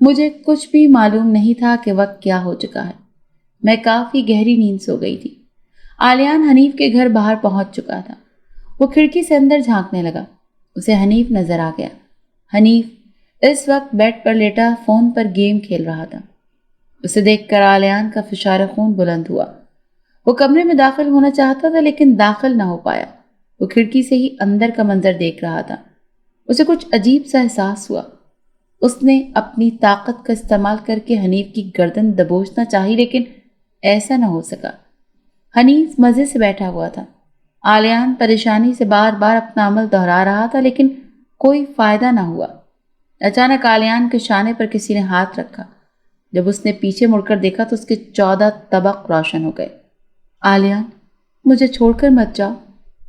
مجھے کچھ بھی معلوم نہیں تھا کہ وقت کیا ہو چکا ہے. میں کافی گہری نیند سو گئی تھی. آلیان حنیف کے گھر باہر پہنچ چکا تھا. وہ کھڑکی سے اندر جھانکنے لگا. اسے حنیف نظر آ گیا. حنیف اس وقت بیڈ پر لیٹا فون پر گیم کھیل رہا تھا. اسے دیکھ کر آلیان کا فشار خون بلند ہوا. وہ کمرے میں داخل ہونا چاہتا تھا لیکن داخل نہ ہو پایا. وہ کھڑکی سے ہی اندر کا منظر دیکھ رہا تھا. اسے کچھ عجیب سا احساس ہوا. اس نے اپنی طاقت کا استعمال کر کے حنیف کی گردن دبوچنا چاہی لیکن ایسا نہ ہو سکا. حنیف مزے سے بیٹھا ہوا تھا. آلیان پریشانی سے بار بار اپنا عمل دہرا رہا تھا لیکن کوئی فائدہ نہ ہوا. اچانک آلیان کے شانے پر کسی نے ہاتھ رکھا. جب اس نے پیچھے مڑ کر دیکھا تو اس کے 14 طبق روشن ہو گئے. آلیان مجھے چھوڑ کر مت جاؤ,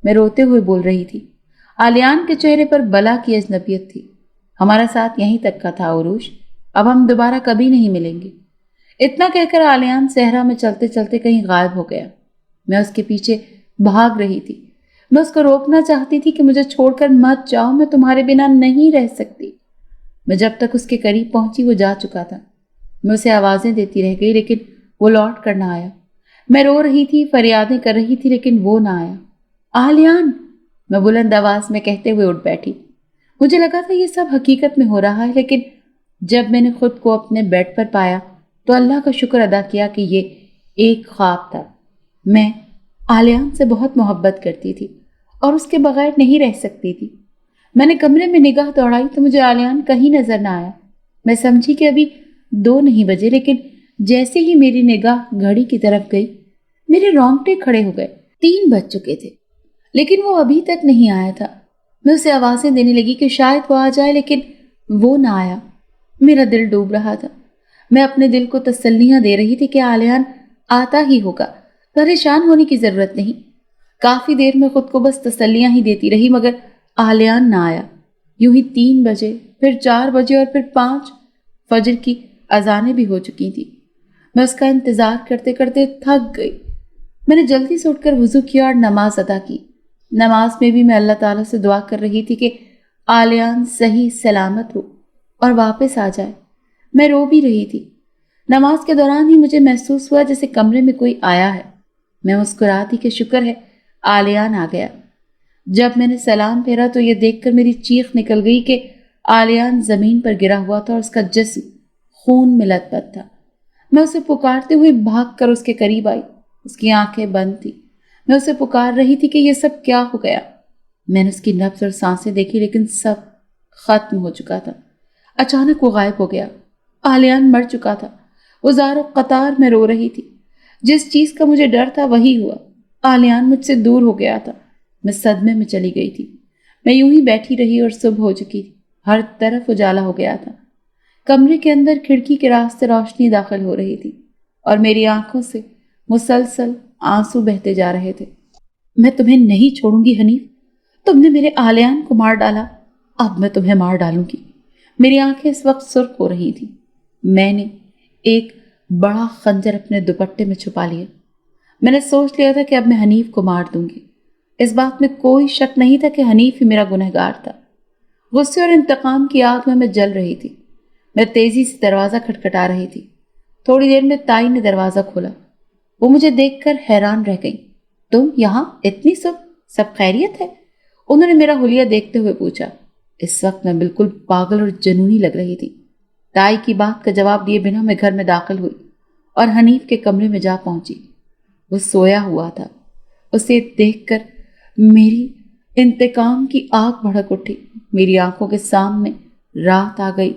میں روتے ہوئے بول رہی تھی. آلیان کے چہرے پر بلا کی اجنبیت تھی. ہمارا ساتھ یہیں تک کا تھا عروج, اب ہم دوبارہ کبھی نہیں ملیں گے. اتنا کہہ کر آلیان صحرا میں چلتے چلتے کہیں غائب ہو گیا. میں اس کے پیچھے بھاگ رہی تھی. میں اس کو روکنا چاہتی تھی کہ مجھے چھوڑ کر مت جاؤ, میں تمہارے بنا نہیں رہ سکتی. میں جب تک اس کے قریب پہنچی وہ جا چکا تھا. میں اسے آوازیں دیتی رہ گئی لیکن وہ لوٹ کر نہ آیا. میں رو رہی تھی, فریادیں کر رہی تھی لیکن وہ نہ آیا. آلیان, میں بلند آواز میں کہتے ہوئے اٹھ بیٹھی. مجھے لگا تھا یہ سب حقیقت میں ہو رہا ہے لیکن جب میں نے خود کو اپنے بیڈ پر پایا تو اللہ کا شکر ادا کیا کہ یہ ایک خواب تھا. میں آلیان سے بہت محبت کرتی تھی اور اس کے بغیر نہیں رہ سکتی تھی. میں نے کمرے میں نگاہ دوڑائی تو مجھے آلیان کہیں نظر نہ آیا. میں سمجھی کہ ابھی 2 نہیں بجے لیکن جیسے ہی میری نگاہ گھڑی کی طرف گئی میرے رونگٹے کھڑے ہو گئے. 3 بج چکے تھے لیکن وہ ابھی تک نہیں آیا تھا. میں اسے آوازیں دینے لگی کہ شاید وہ آ جائے لیکن وہ نہ آیا. میرا دل ڈوب رہا تھا. میں اپنے دل کو تسلیاں دے رہی تھی کہ آلیان آتا ہی ہوگا, پریشان ہونے کی ضرورت نہیں. کافی دیر میں خود کو بس تسلیاں ہی دیتی رہی مگر آلیان نہ آیا. یوں ہی 3 بجے, پھر 4 بجے اور پھر 5. فجر کی اذانیں بھی ہو چکی تھی. میں اس کا انتظار کرتے کرتے تھک گئی. میں نے جلدی سے اٹھ کر وضو کیا اور نماز ادا کی. نماز میں بھی میں اللہ تعالیٰ سے دعا کر رہی تھی کہ آلیان صحیح سلامت ہو اور واپس آ جائے. میں رو بھی رہی تھی. نماز کے دوران ہی مجھے محسوس ہوا جیسے کمرے میں کوئی آیا ہے. میں مسکراتی کہ شکر ہے آلیان آ گیا. جب میں نے سلام پھیرا تو یہ دیکھ کر میری چیخ نکل گئی کہ آلیان زمین پر گرا ہوا تھا اور اس کا جسم خون میں لت پت تھا. میں اسے پکارتے ہوئے بھاگ کر اس کے قریب آئی. اس کی آنکھیں بند تھی. میں اسے پکار رہی تھی کہ یہ سب کیا ہو گیا. میں نے اس کی نبض اور سانسیں دیکھی لیکن سب ختم ہو چکا تھا. اچانک وہ غائب ہو گیا. آلیان مر چکا تھا. وہ زار و قطار میں رو رہی تھی. جس چیز کا مجھے ڈر تھا وہی ہوا. آلیان مجھ سے دور ہو گیا تھا. میں صدمے میں چلی گئی تھی. میں یوں ہی بیٹھی رہی اور صبح ہو چکی تھی. ہر طرف اجالا ہو گیا تھا. کمرے کے اندر کھڑکی کے راستے روشنی داخل ہو رہی تھی اور میری آنکھوں سے مسلسل آنسو بہتے جا رہے تھے. میں تمہیں نہیں چھوڑوں گی حنیف. تم نے میرے آلیان کو مار ڈالا, اب میں تمہیں مار ڈالوں گی. میری آنکھیں اس وقت سرخ ہو رہی تھی. میں نے ایک بڑا خنجر اپنے دوپٹے میں چھپا لیا. میں نے سوچ لیا تھا کہ اب میں حنیف کو مار دوں گی. اس بات میں کوئی شک نہیں تھا کہ حنیف ہی میرا گنہگار تھا. غصے اور انتقام کی آگ میں جل رہی تھی. میں تیزی سے دروازہ کھٹکھٹا رہی تھی. تھوڑی دیر میں تائی نے دروازہ کھولا. وہ مجھے دیکھ کر حیران رہ گئی. تم یہاں اتنی صبح, سب خیریت ہے؟ انہوں نے میرا حلیہ دیکھتے ہوئے پوچھا. اس وقت میں بالکل پاگل اور جنونی لگ رہی تھی. تائی کی بات کا جواب دیے بنا میں گھر میں داخل ہوئی اور حنیف کے کمرے میں جا پہنچی۔ وہ سویا ہوا تھا۔ اسے دیکھ کر میری انتقام کی آگ بھڑک اٹھی۔ میری آنکھوں کے سامنے رات آ گئی،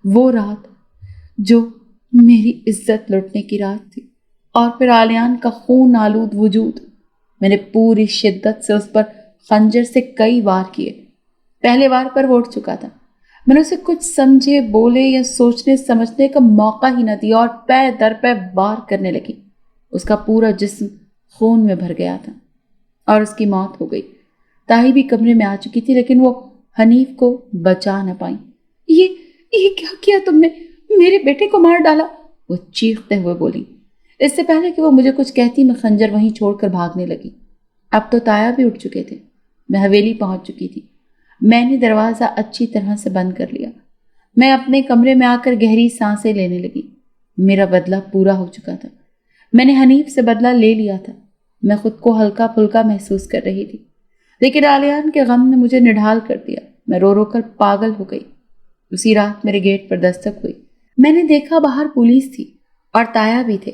وہ رات جو میری عزت لوٹنے کی رات تھی، اور پھر عالیان کا خون آلود وجود۔ میں نے پوری شدت سے اس پر خنجر سے کئی وار کیے۔ پہلے وار پر وہ اٹھ چکا تھا۔ میں نے اسے کچھ سمجھے، بولے یا سوچنے سمجھنے کا موقع ہی نہ دیا اور پے در پے وار کرنے لگی۔ اس کا پورا جسم خون میں بھر گیا تھا اور اس کی موت ہو گئی۔ تائی بھی کمرے میں آ چکی تھی، لیکن وہ حنیف کو بچا نہ پائیں۔ یہ کیا کیا تم نے؟ میرے بیٹے کو مار ڈالا، وہ چیختے ہوئے بولی۔ اس سے پہلے کہ وہ مجھے کچھ کہتی، میں خنجر وہیں چھوڑ کر بھاگنے لگی۔ اب تو تایا بھی اٹھ چکے تھے۔ میں حویلی پہنچ چکی تھی۔ میں نے دروازہ اچھی طرح سے بند کر لیا۔ میں اپنے کمرے میں آ کر گہری سانسیں لینے لگی۔ میرا بدلہ پورا ہو چکا تھا۔ میں نے حنیف سے بدلہ لے لیا تھا۔ میں خود کو ہلکا پھلکا محسوس کر رہی تھی، لیکن عالیان کے غم نے مجھے نڈھال کر دیا۔ میں رو رو کر پاگل ہو گئی۔ اسی رات میرے گیٹ پر دستک ہوئی۔ میں نے دیکھا باہر پولیس تھی اور تایا بھی تھے۔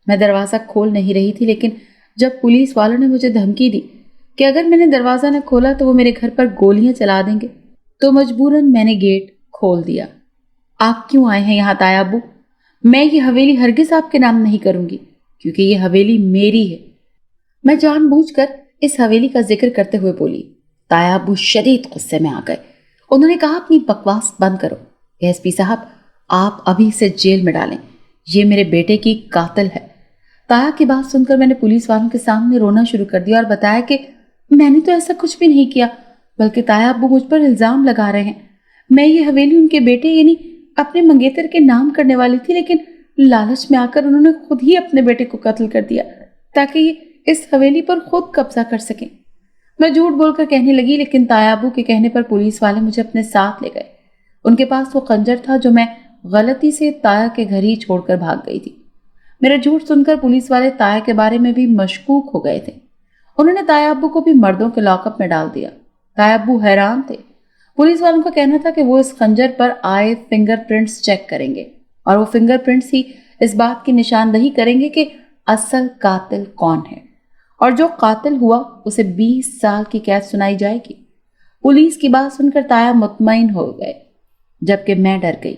میں دروازہ کھول نہیں رہی تھی، لیکن جب پولیس والوں نے مجھے دھمکی دی کہ اگر میں نے دروازہ نہ کھولا تو وہ میرے گھر پر گولیاں چلا دیں گے، تو مجبوراً میں نے گیٹ کھول دیا۔ آپ کیوں آئے ہیں یہاں تایا ابو؟ میں یہ حویلی ہرگز آپ کے نام نہیں کروں گی، کیونکہ یہ حویلی میری ہے۔ میں جان بوجھ کر اس حویلی کا ذکر کرتے ہوئے بولی۔ تایا ابو شدید غصے میں آ گئے۔ انہوں نے کہا اپنی بکواس بند کرو۔ ایس پی صاحب، آپ ابھی سے جیل میں ڈالیں، یہ میرے بیٹے کی قاتل ہے۔ تایا کی بات سن کر میں نے پولیس والوں کے سامنے رونا شروع کر دیا اور بتایا کہ میں نے تو ایسا کچھ بھی نہیں کیا، بلکہ تایا ابو مجھ پر الزام لگا رہے ہیں۔ میں یہ حویلی ان کے بیٹے یعنی اپنے منگیتر کے نام کرنے والی تھی، لیکن لالچ میں آ کر انہوں نے خود ہی اپنے بیٹے کو قتل کر دیا تاکہ یہ اس حویلی پر خود قبضہ کر سکیں۔ میں جھوٹ بول کر کہنے لگی، لیکن تایا ابو کے کہنے پر پولیس والے مجھے اپنے ساتھ لے گئے۔ ان کے پاس وہ خنجر تھا جو میں غلطی سے تایا کے گھر ہی چھوڑ کر بھاگ گئی تھی۔ میرا جھوٹ سن کر پولیس والے تایا کے بارے میں بھی مشکوک ہو گئے تھے۔ انہوں نے تایا ابو کو بھی مردوں کے لاک اپ میں ڈال دیا۔ تایا ابو حیران تھے۔ پولیس والوں کا کہنا تھا کہ وہ اس خنجر پر آئے فنگر پرنٹس چیک کریں گے، اور وہ فنگر پرنٹس ہی اس بات کی نشاندہی کریں گے کہ اصل قاتل کون ہے، اور جو قاتل ہوا اسے 20 سال کی قید سنائی جائے گی۔ پولیس کی بات سن کر تایا مطمئن ہو گئے، جبکہ میں ڈر گئی۔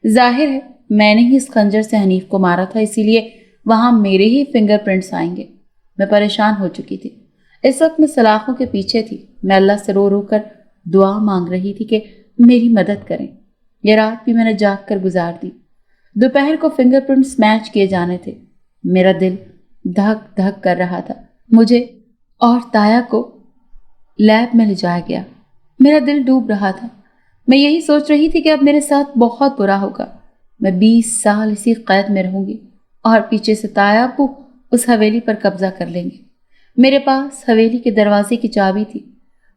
ظاہر ہے میں نے ہی اس خنجر سے حنیف کو مارا تھا، اسی لیے وہاں میرے ہی فنگر پرنٹس آئیں گے۔ میں پریشان ہو چکی تھی۔ اس وقت میں سلاخوں کے پیچھے تھی۔ میں اللہ سے رو رو کر دعا مانگ رہی تھی کہ میری مدد کریں۔ یہ رات بھی میں نے جاگ کر گزار دی۔ دوپہر کو فنگر پرنٹس میچ کیے جانے تھے۔ میرا دل دھک دھک کر رہا تھا۔ مجھے اور تایا کو لیب میں لے جایا گیا۔ میرا دل ڈوب رہا تھا۔ میں یہی سوچ رہی تھی کہ اب میرے ساتھ بہت برا ہوگا۔ میں 20 سال اسی قید میں رہوں گی، اور پیچھے سے تایا ابو اس حویلی پر قبضہ کر لیں گے۔ میرے پاس حویلی کے دروازے کی چابی تھی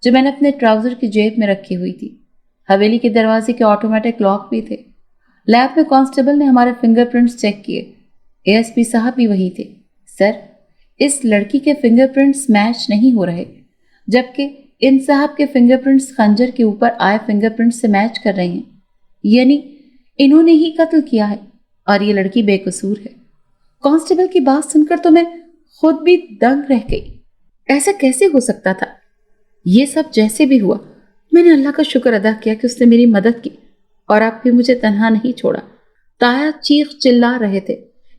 جو میں نے اپنے ٹراؤزر کی جیب میں رکھی ہوئی تھی۔ حویلی کے دروازے کے آٹومیٹک لاک بھی تھے۔ لیب میں کانسٹیبل نے ہمارے فنگر پرنٹس چیک کیے۔ اے ایس پی صاحب بھی وہی تھے۔ سر، اس لڑکی کے فنگر پرنٹس میچ نہیں ہو رہے، جبکہ ان صاحب کے فنگر پرنٹس خنجر کے اوپر آئے فنگر پرنٹس سے میچ کر رہے ہیں، یعنی انہوں نے ہی قتل کیا ہے اور یہ لڑکی بے قصور ہے۔ کانسٹیبل کی بات سن کر تو میں خود بھی دنگ رہ گئی۔ ایسا کیسے ہو سکتا تھا؟ یہ سب جیسے بھی ہوا، میں نے اللہ کا شکر ادا کیا کہ اس نے میری مدد کی اور اب بھی مجھے تنہا نہیں چھوڑا۔ تایا چیخ چلا رہے تھے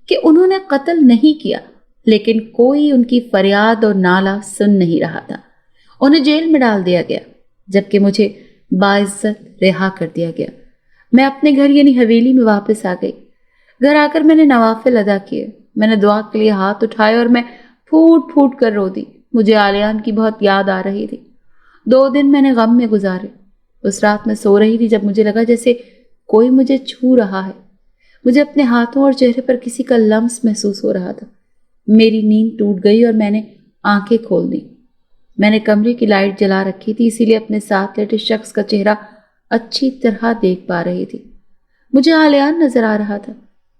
کہ انہوں نے قتل نہیں کیا، لیکن کوئی ان کی فریاد اور نالہ سن نہیں رہا تھا۔ انہیں جیل میں ڈال دیا گیا، جبکہ مجھے باعزت رہا کر دیا گیا۔ میں اپنے گھر یعنی حویلی میں واپس آ گئی۔ گھر آ کر میں نے نوافل ادا کیے۔ میں نے دعا کے لیے ہاتھ اٹھائے اور میں پھوٹ پھوٹ کر رو دی۔ مجھے عالیان کی بہت یاد آ رہی تھی۔ 2 دن میں نے غم میں گزارے۔ اس رات میں سو رہی تھی جب مجھے لگا جیسے کوئی مجھے چھو رہا ہے۔ مجھے اپنے ہاتھوں اور چہرے پر کسی کا لمس محسوس ہو رہا تھا۔ میری نیند ٹوٹ گئی اور میں نے آنکھیں کھول دیں۔ میں نے کمرے کی لائٹ جلا رکھی تھی، اسی لیے اپنے ساتھ لیٹے شخص کا چہرہ اچھی طرح دیکھ پا رہی تھی۔ مجھے عالیان نظر آ رہا تھا۔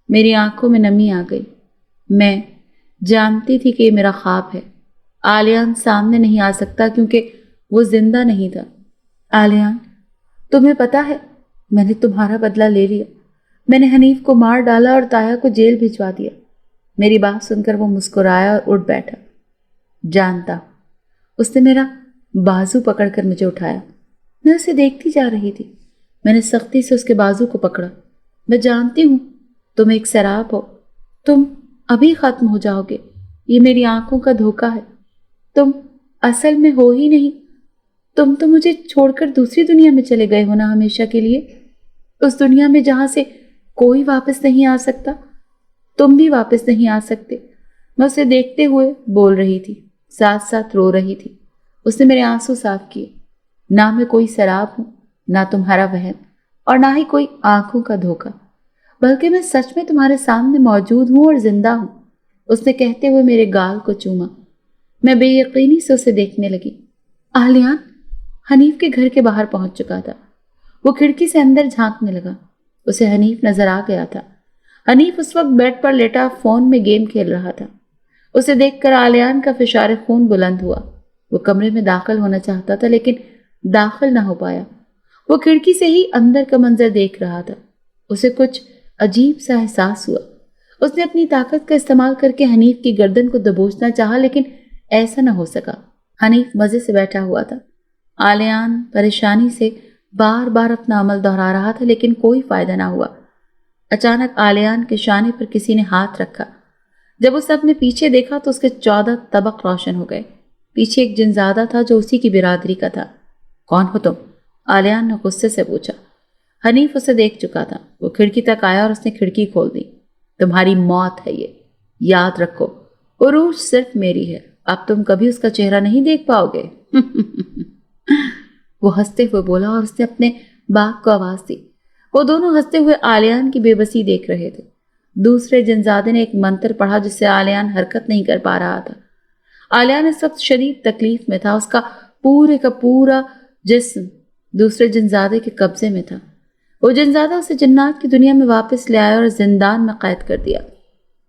میری آنکھوں میں نمی آ گئی۔ میں جانتی تھی کہ یہ میرا خواب ہے۔ عالیان سامنے نہیں آ سکتا کیونکہ وہ زندہ نہیں تھا۔ عالیان، تمہیں پتا ہے میں نے تمہارا بدلہ لے لیا۔ میں نے حنیف کو مار ڈالا اور تایا کو جیل بھجوا دیا۔ میری بات سن کر وہ مسکرایا اور اٹھ بیٹھا۔ جانتا، اس نے میرا بازو پکڑ کر مجھے اٹھایا۔ میں اسے دیکھتی جا رہی تھی۔ میں نے سختی سے اس کے بازو کو پکڑا۔ میں جانتی ہوں تم ایک سراب ہو، تم ابھی ختم ہو جاؤ گے، یہ میری آنکھوں کا دھوکہ ہے، تم اصل میں ہو ہی نہیں، تم تو مجھے چھوڑ کر دوسری دنیا میں چلے گئے ہو نا ہمیشہ کے لیے، اس دنیا میں جہاں سے کوئی واپس نہیں آ سکتا، تم بھی واپس نہیں آ سکتے۔ میں اسے دیکھتے ہوئے بول رہی تھی، ساتھ ساتھ رو رہی تھی۔ اس نے میرے آنسو صاف کیے۔ نہ میں کوئی سراب ہوں، نہ تمہارا وہم، اور نہ ہی کوئی آنکھوں کا دھوکہ، بلکہ میں سچ میں تمہارے سامنے موجود ہوں اور زندہ ہوں۔ اس نے کہتے ہوئے میرے گال کو چوما۔ میں بے یقینی سے اسے دیکھنے لگی۔ آلیان حنیف کے گھر کے باہر پہنچ چکا تھا۔ وہ کھڑکی سے اندر جھانکنے لگا۔ اسے حنیف نظر آ گیا تھا۔ حنیف اس وقت بیڈ پر لیٹا فون میں گیم کھیل رہا تھا۔ اسے دیکھ کر آلیان کا فشار خون بلند ہوا۔ وہ کمرے میں داخل ہونا چاہتا تھا لیکن داخل نہ ہو پایا۔ وہ کھڑکی سے ہی اندر کا منظر دیکھ رہا تھا۔ اسے کچھ عجیب سا احساس ہوا۔ اس نے اپنی طاقت کا استعمال کر کے حنیف کی گردن کو دبوچنا چاہا لیکن ایسا نہ ہو سکا۔ حنیف مزے سے بیٹھا ہوا تھا۔ آلیان پریشانی سے بار بار اپنا عمل دہرا رہا تھا لیکن کوئی فائدہ نہ ہوا۔ اچانک آلیان کے شانے پر کسی نے ہاتھ رکھا۔ جب اس نے اپنے پیچھے دیکھا تو اس کے 14 طبق روشن ہو گئے۔ پیچھے ایک جنزادہ تھا جو اسی کی برادری کا تھا۔ کون ہو تم؟ آلیان نے غصے سے پوچھا۔ حنیف اسے دیکھ چکا تھا۔ وہ کھڑکی تک آیا اور اس نے کھڑکی کھول دی۔ تمہاری موت ہے یہ، یاد رکھو، عروج صرف میری ہے، اب تم کبھی اس کا چہرہ نہیں دیکھ پاؤ گے۔ وہ ہنستے ہوئے بولا اور اس نے اپنے باغ کو آواز دی۔ وہ دونوں ہنستے ہوئے آلیان کی بے بسی دیکھ رہے تھے۔ دوسرے جنزادے نے ایک منتر پڑھا جس سے آلیان حرکت نہیں کر پا رہا تھا۔ آلیان اس وقت شدید تکلیف میں تھا۔ اس کا پورا جسم دوسرے جنزادے کے قبضے میں تھا۔ وہ جنزادہ اسے جنات کی دنیا میں واپس لے آیا اور زندان میں قید کر دیا۔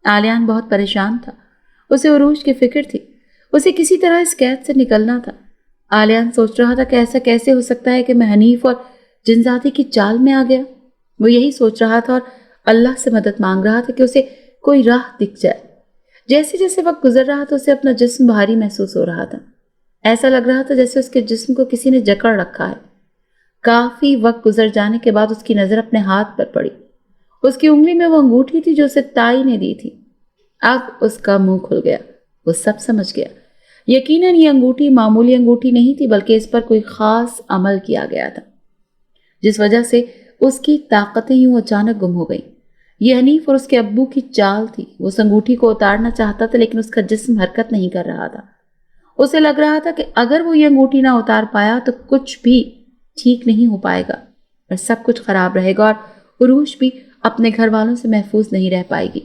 آلیان بہت پریشان تھا۔ اسے عروج کی فکر تھی۔ اسے کسی طرح اس قید سے نکلنا تھا۔ آلیان سوچ رہا تھا کہ ایسا کیسے ہو سکتا ہے کہ میں حنیف اور جنزادے کی چال میں آ گیا۔ وہ یہی سوچ رہا تھا اور اللہ سے مدد مانگ رہا تھا کہ اسے کوئی راہ دکھ جائے۔ جیسے جیسے وقت گزر رہا تھا اسے اپنا جسم بھاری محسوس ہو رہا تھا۔ ایسا لگ رہا تھا جیسے اس کے جسم کو کسی نے جکڑ رکھا ہے۔ کافی وقت گزر جانے کے بعد اس کی نظر اپنے ہاتھ پر پڑی۔ اس کی انگلی میں وہ انگوٹھی تھی جو اسے تائی نے دی تھی۔ اب اس کا منہ کھل گیا۔ وہ سب سمجھ گیا۔ یقیناً یہ انگوٹھی معمولی انگوٹھی نہیں تھی بلکہ اس پر کوئی خاص عمل کیا گیا تھا جس وجہ سے اس کی طاقتیں یوں اچانک گم ہو گئیں۔ یہ حنیف اور اس کے ابو کی چال تھی۔ وہ اس انگوٹھی کو اتارنا چاہتا تھا لیکن اس کا جسم حرکت نہیں کر رہا تھا۔ اسے لگ رہا تھا کہ اگر وہ یہ انگوٹھی نہ اتار پایا تو کچھ بھی ٹھیک نہیں ہو پائے گا اور سب کچھ خراب رہے گا اور عروج بھی اپنے گھر والوں سے محفوظ نہیں رہ پائے گی۔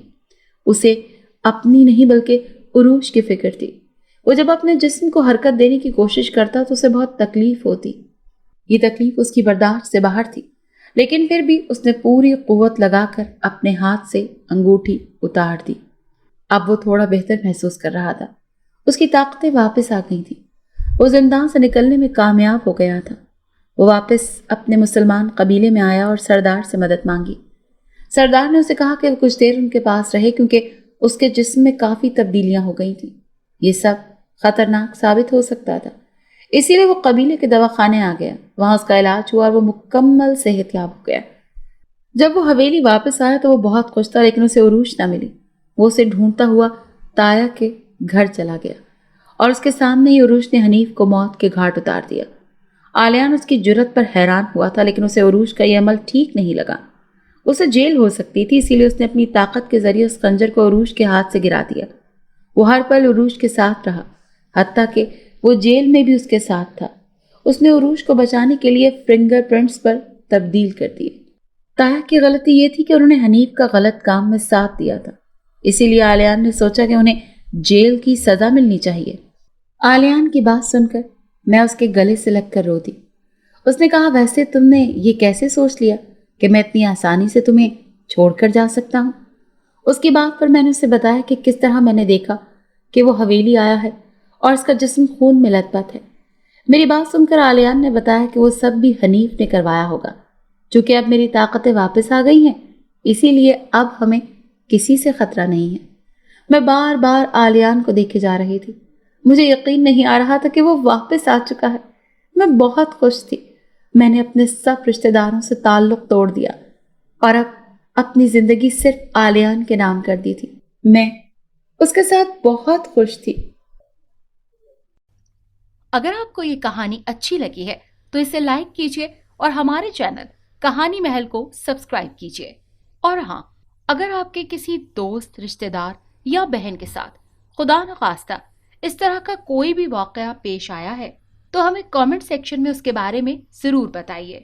اسے اپنی نہیں بلکہ عروج کی فکر تھی۔ وہ جب اپنے جسم کو حرکت دینے کی کوشش کرتا تو اسے بہت تکلیف ہوتی۔ یہ تکلیف اس کی برداشت سے باہر تھی لیکن پھر بھی اس نے پوری قوت لگا کر اپنے ہاتھ سے انگوٹھی اتار دی۔ اب وہ تھوڑا بہتر محسوس کر رہا تھا۔ اس کی طاقتیں واپس آ گئی تھیں۔ وہ زندان سے نکلنے میں کامیاب ہو گیا تھا۔ وہ واپس اپنے مسلمان قبیلے میں آیا اور سردار سے مدد مانگی۔ سردار نے اسے کہا کہ وہ کچھ دیر ان کے پاس رہے کیونکہ اس کے جسم میں کافی تبدیلیاں ہو گئی تھیں۔ یہ سب خطرناک ثابت ہو سکتا تھا، اسی لیے وہ قبیلے کے دواخانے آ گیا۔ وہاں اس کا علاج ہوا اور وہ مکمل صحت یاب ہو گیا۔ جب وہ حویلی واپس آیا تو وہ بہت خوش تھا لیکن اسے عروج نہ ملی۔ وہ اسے ڈھونڈتا ہوا تایا کے گھر چلا گیا اور اس کے سامنے ہی عروج نے حنیف کو موت کے گھاٹ اتار دیا۔ آلیان اس کی جرت پر حیران ہوا تھا لیکن اسے عروج کا یہ عمل ٹھیک نہیں لگا۔ اسے جیل ہو سکتی تھی، اسی لیے اس نے اپنی طاقت کے ذریعے اس خنجر کو عروج کے ہاتھ سے گرا دیا۔ وہ ہر پل عروج کے ساتھ رہا، حتیٰ کہ وہ جیل میں بھی اس کے ساتھ تھا۔ اس نے عروج کو بچانے کے لیے فنگر پرنٹس پر تبدیل کر دیے۔ تایا کی غلطی یہ تھی کہ انہوں نے حنیف کا غلط کام میں ساتھ دیا تھا، اسی لیے آلیان نے سوچا کہ انہیں جیل کی سزا ملنی چاہیے۔ آلیان کی بات سن کر میں اس کے گلے سے لگ کر رو دی۔ اس نے کہا، ویسے تم نے یہ کیسے سوچ لیا کہ میں اتنی آسانی سے تمہیں چھوڑ کر جا سکتا ہوں؟ اس کی بات پر میں نے اسے بتایا کہ کس طرح میں نے دیکھا کہ وہ حویلی آیا ہے اور اس کا جسم خون میں لت پت ہے۔ میری بات سن کر آلیان نے بتایا کہ وہ سب بھی حنیف نے کروایا ہوگا۔ چونکہ اب میری طاقتیں واپس آ گئی ہیں اسی لیے اب ہمیں کسی سے خطرہ نہیں ہے۔ میں بار بار آلیان کو دیکھے جا رہی تھی۔ مجھے یقین نہیں آ رہا تھا کہ وہ واپس آ چکا ہے۔ میں بہت خوش تھی۔ میں نے اپنے سب رشتہ داروں سے تعلق توڑ دیا اور اب اپنی زندگی صرف آلیان کے نام کر دی تھی۔ میں اس کے ساتھ بہت خوش تھی۔ اگر آپ کو یہ کہانی اچھی لگی ہے تو اسے لائک کیجیے اور ہمارے چینل کہانی محل کو سبسکرائب کیجیے۔ اور ہاں، اگر آپ کے کسی دوست، رشتہ دار یا بہن کے ساتھ خدا نخواستہ اس طرح کا کوئی بھی واقعہ پیش آیا ہے تو ہمیں کامنٹ سیکشن میں اس کے بارے میں ضرور بتائیے۔